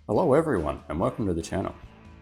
Hello everyone and welcome to the channel.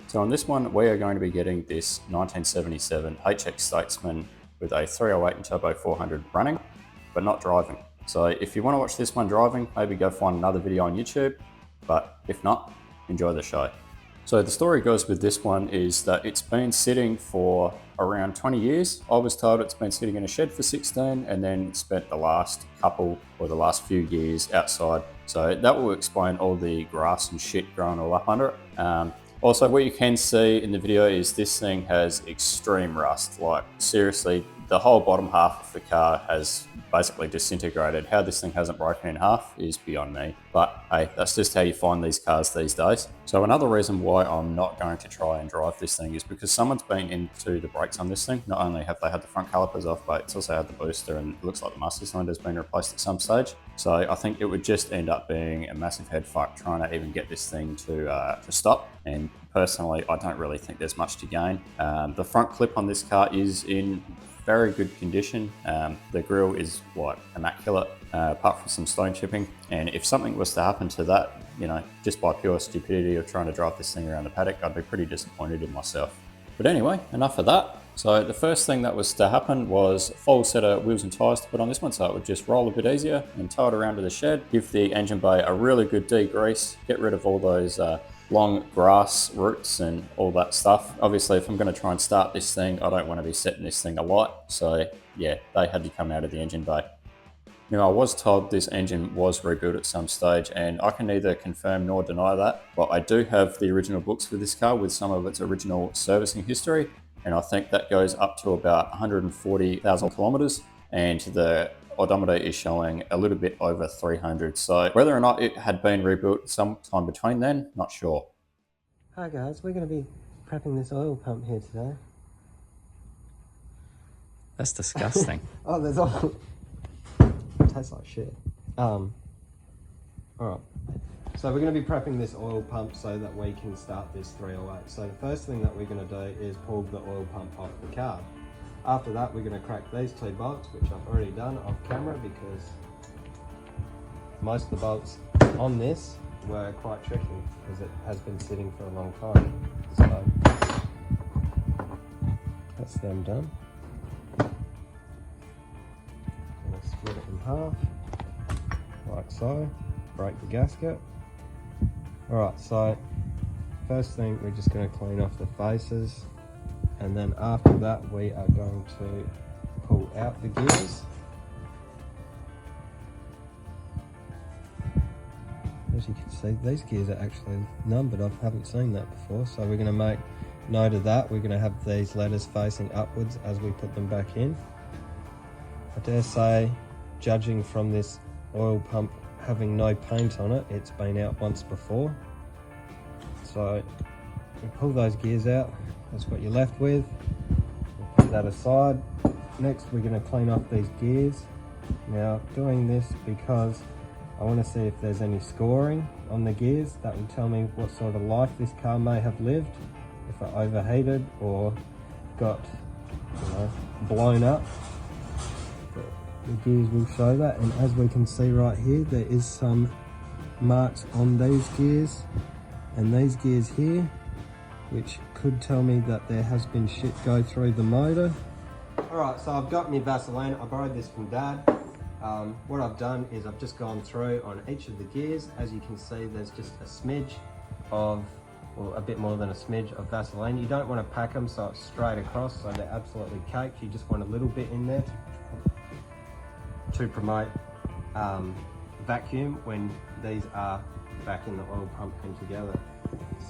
So on this one we are going to be getting this 1977 HX Statesman with a 308 and turbo 400 running but not driving. So if you want to watch this one driving, maybe go find another video on YouTube, but if not, enjoy the show. So the story goes with this one is that it's been sitting for around 20 years. I was told it's been sitting in a shed for 16 and then spent the last couple or the last few years outside. So that will explain all the grass and shit growing all up under it. Also, what you can see in the video is this thing has extreme rust. Like seriously, the whole bottom half of the car has basically disintegrated. How this thing hasn't broken in half is beyond me. But hey, that's just how you find these cars these days. So another reason why I'm not going to try and drive this thing is because someone's been into the brakes on this thing. Not only have they had the front calipers off, but it's also had the booster and it looks like the master cylinder's been replaced at some stage. So I think it would just end up being a massive head fuck trying to even get this thing to stop. And personally, I don't really think there's much to gain. The front clip on this car is in very good condition. The grille is like immaculate, apart from some stone chipping. And if something was to happen to that, you know, just by pure stupidity of trying to drive this thing around the paddock, I'd be pretty disappointed in myself. But anyway, enough of that. So the first thing that was to happen was a full set of wheels and tyres to put on this one so it would just roll a bit easier and tow it around to the shed, give the engine bay a really good degrease, get rid of all those long grass roots and all that stuff. Obviously, if I'm going to try and start this thing, I don't want to be setting this thing alight. So yeah, they had to come out of the engine bay. Now, I was told this engine was rebuilt at some stage, and I can neither confirm nor deny that, but I do have the original books for this car with some of its original servicing history, and I think that goes up to about 140,000 kilometers, and the odometer is showing a little bit over 300. So whether or not it had been rebuilt sometime between then, not sure. Hi guys, we're going to be prepping this oil pump here today. That's disgusting. Oh, there's oil. It tastes like shit. Alright, so we're going to be prepping this oil pump so that we can start this 308. So the first thing that we're going to do is pull the oil pump off the car. After that, we're going to crack these two bolts, which I've already done off camera because most of the bolts on this were quite tricky because it has been sitting for a long time. So that's them done. Going to split it in half, like so. Break the gasket. Alright, so first thing we're just going to clean off the faces, and then after that we are going to pull out the gears. As you can see, these gears are actually numbered. I haven't seen that before, so we're going to make note of that. We're going to have these letters facing upwards as we put them back in. I dare say, judging from this oil pump having no paint on it, it's been out once before. So we pull those gears out, that's what you're left with. We'll put that aside. Next we're going to clean off these gears. Now doing this because I want to see if there's any scoring on the gears. That will tell me what sort of life this car may have lived, if it overheated or got, you know, blown up. The gears will show that, and as we can see right here, there is some marks on these gears and these gears here, which could tell me that there has been shit go through the motor. Alright, so I've got my Vaseline. I borrowed this from Dad. What I've done is I've just gone through on each of the gears. As you can see, there's just a smidge of, or a bit more than a smidge of Vaseline. You don't want to pack them so it's straight across, so they're absolutely caked. You just want a little bit in there to promote vacuum when these are back in the oil pump and together.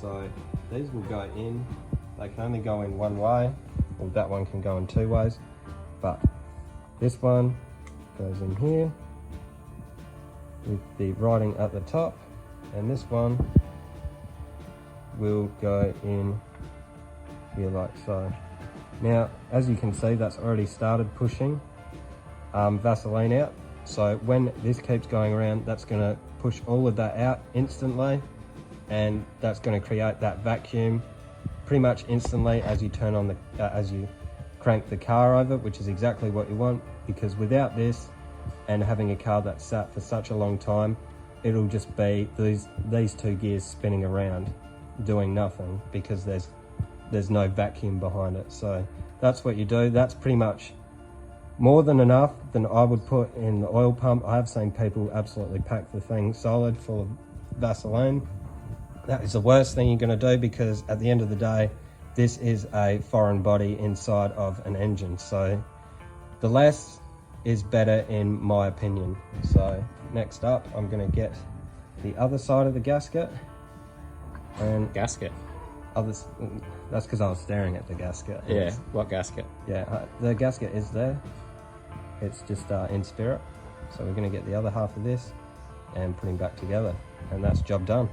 So these will go in, they can only go in one way, or that one can go in two ways, but this one goes in here with the writing at the top, and this one will go in here like so. Now as you can see, that's already started pushing Vaseline out, so when this keeps going around, that's going to push all of that out instantly, and that's going to create that vacuum pretty much instantly as you turn on the as you crank the car over, which is exactly what you want, because without this and having a car that's sat for such a long time, it'll just be these two gears spinning around doing nothing because there's no vacuum behind it. So that's what you do. That's pretty much more than enough than I would put in the oil pump. I have seen people absolutely pack the thing solid full of Vaseline. That is the worst thing you're going to do, because at the end of the day, this is a foreign body inside of an engine. So the less is better in my opinion. So next up, I'm going to get the other side of the gasket. And Gasket? that's because I was staring at the gasket. Yeah, what gasket? Yeah, the gasket is there. It's just in spirit. So we're going to get the other half of this and put him back together, and that's job done.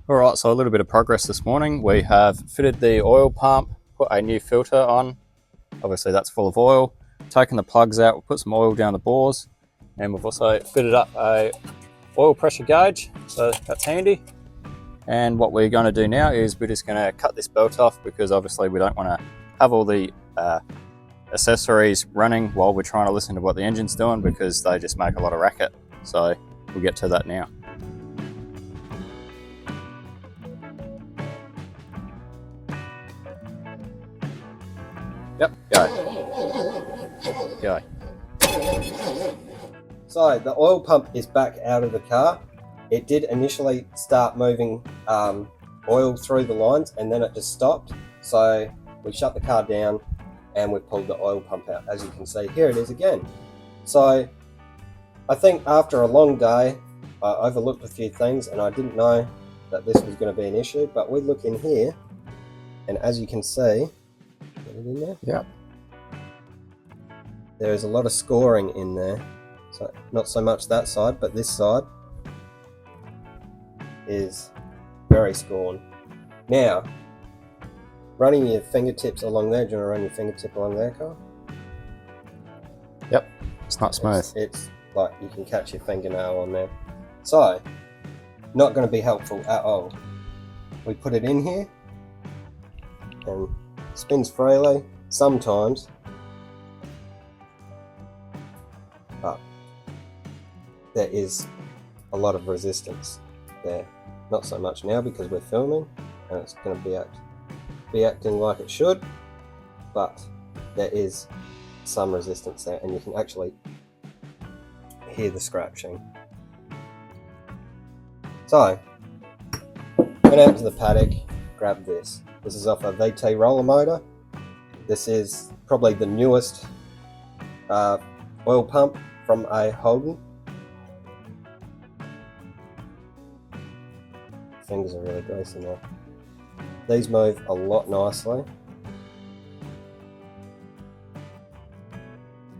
Alright, so a little bit of progress this morning. We have fitted the oil pump, put a new filter on. Obviously that's full of oil. Taken the plugs out, we'll put some oil down the bores, and we've also fitted up a oil pressure gauge, so that's handy. And what we're going to do now is we're just going to cut this belt off, because obviously we don't want to have all the accessories running while we're trying to listen to what the engine's doing, because they just make a lot of racket. So we'll get to that now. Yep, go. So the oil pump is back out of the car. It did initially start moving oil through the lines, and then it just stopped. So we shut the car down and we pulled the oil pump out. As you can see, here it is again. So I think after a long day, I overlooked a few things and I didn't know that this was going to be an issue, but we look in here, and as you can see, get it in there? Yep. There is a lot of scoring in there. So not so much that side, but this side is very scored. Now, running your fingertips along there, do you want to run your fingertip along there, Carl? Yep, it's not smooth. It's like you can catch your fingernail on there. So, not going to be helpful at all. We put it in here and spins freely sometimes, but there is a lot of resistance there. Not so much now because we're filming and it's going to be acting like it should, but there is some resistance there, and you can actually hear the scratching. So, went out to the paddock, grabbed this. This is off a VT roller motor. This is probably the newest oil pump from a Holden. Fingers are really greasy now. These move a lot nicely.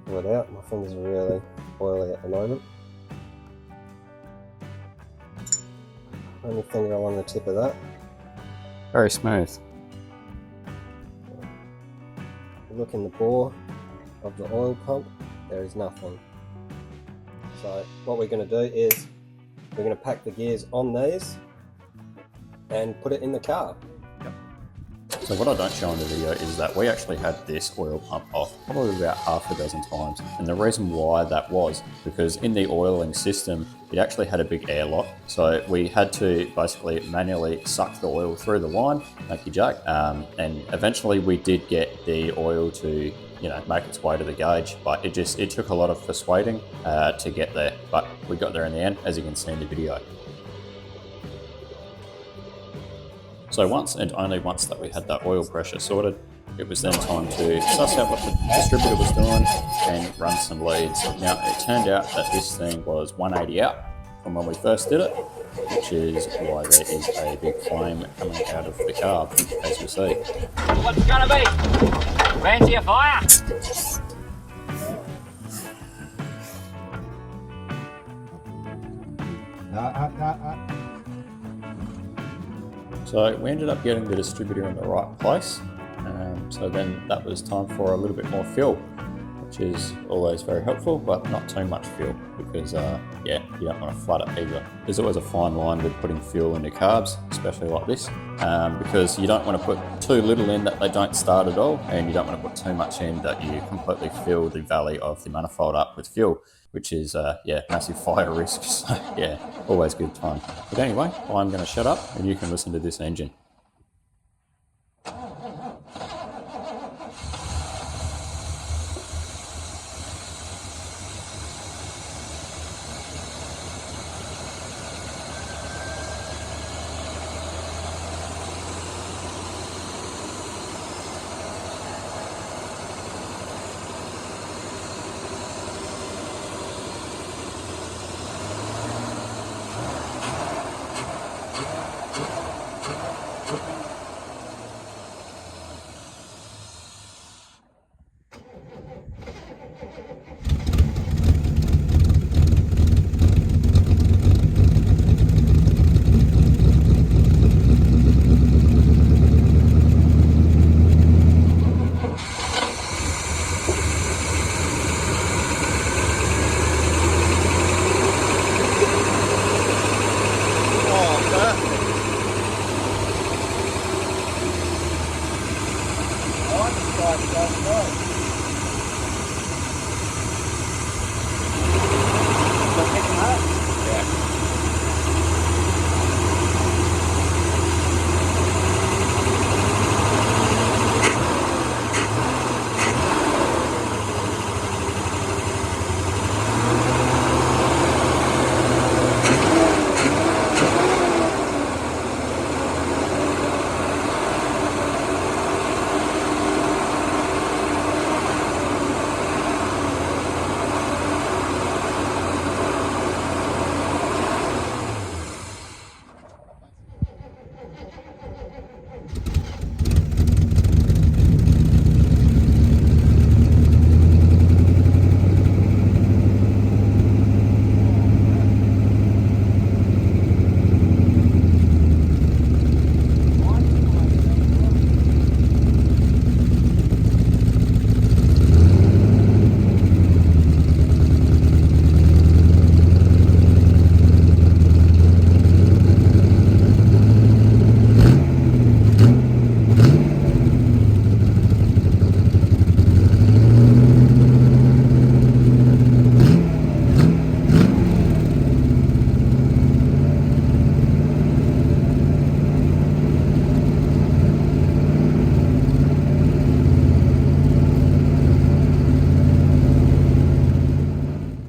Pull it out. My fingers are really oily at the moment. Run your finger along the tip of that. Very smooth. Look in the bore of the oil pump. There is nothing. So what we're going to do is we're going to pack the gears on these and put it in the car. So what I don't show in the video is that we actually had this oil pump off probably about half a dozen times. And the reason why that was because in the oiling system, it actually had a big airlock. So we had to basically manually suck the oil through the line, thank you Jack. And eventually we did get the oil to make its way to the gauge, but it took a lot of persuading to get there. But we got there in the end, as you can see in the video. So once and only once that we had that oil pressure sorted, it was then time to suss out what the distributor was doing and run some leads. Now it turned out that this thing was 180 out from when we first did it, which is why there is a big flame coming out of the carb, as you see. What's it gonna be? Fancy a fire? So we ended up getting the distributor in the right place. So then that was time for a little bit more fuel. which is always very helpful, but not too much fuel because yeah, you don't want to flood it either. There's always a fine line with putting fuel into carbs, especially like this, because you don't want to put too little in that they don't start at all, and you don't want to put too much in that you completely fill the valley of the manifold up with fuel, which is yeah, massive fire risk. So yeah, always good fun. But anyway, I'm going to shut up and you can listen to this engine.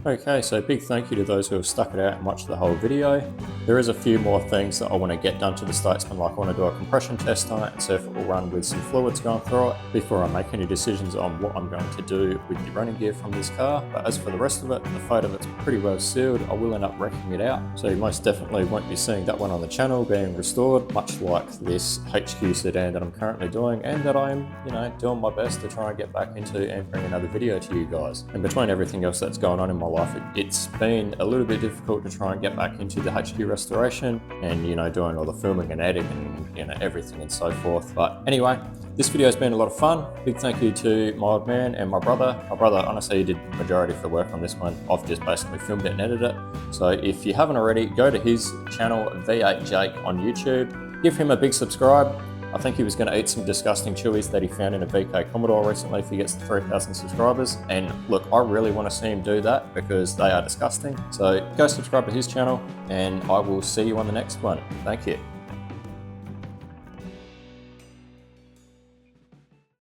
Okay, so big thank you to those who have stuck it out and watched the whole video. There is a few more things that I want to get done to the Statesman, like I want to do a compression test on it and see if it will run with some fluids going through it before I make any decisions on what I'm going to do with the running gear from this car. But as for the rest of it, the fate of it's pretty well sealed. I will end up wrecking it out, so you most definitely won't be seeing that one on the channel being restored, much like this HQ sedan that I'm currently doing, and that I'm, doing my best to try and get back into and bring another video to you guys. And between everything else that's going on in my life, it's been a little bit difficult to try and get back into the HQ restoration and, doing all the filming and editing and, everything and so forth. But anyway, this video has been a lot of fun. Big thank you to my old man and my brother. My brother, honestly, did the majority of the work on this one. I've just basically filmed it and edited it. So if you haven't already, go to his channel, V8 Jake on YouTube. Give him a big subscribe. I think he was going to eat some disgusting chewies that he found in a VK Commodore recently if he gets to 3,000 subscribers. And look, I really want to see him do that because they are disgusting. So go subscribe to his channel and I will see you on the next one. Thank you.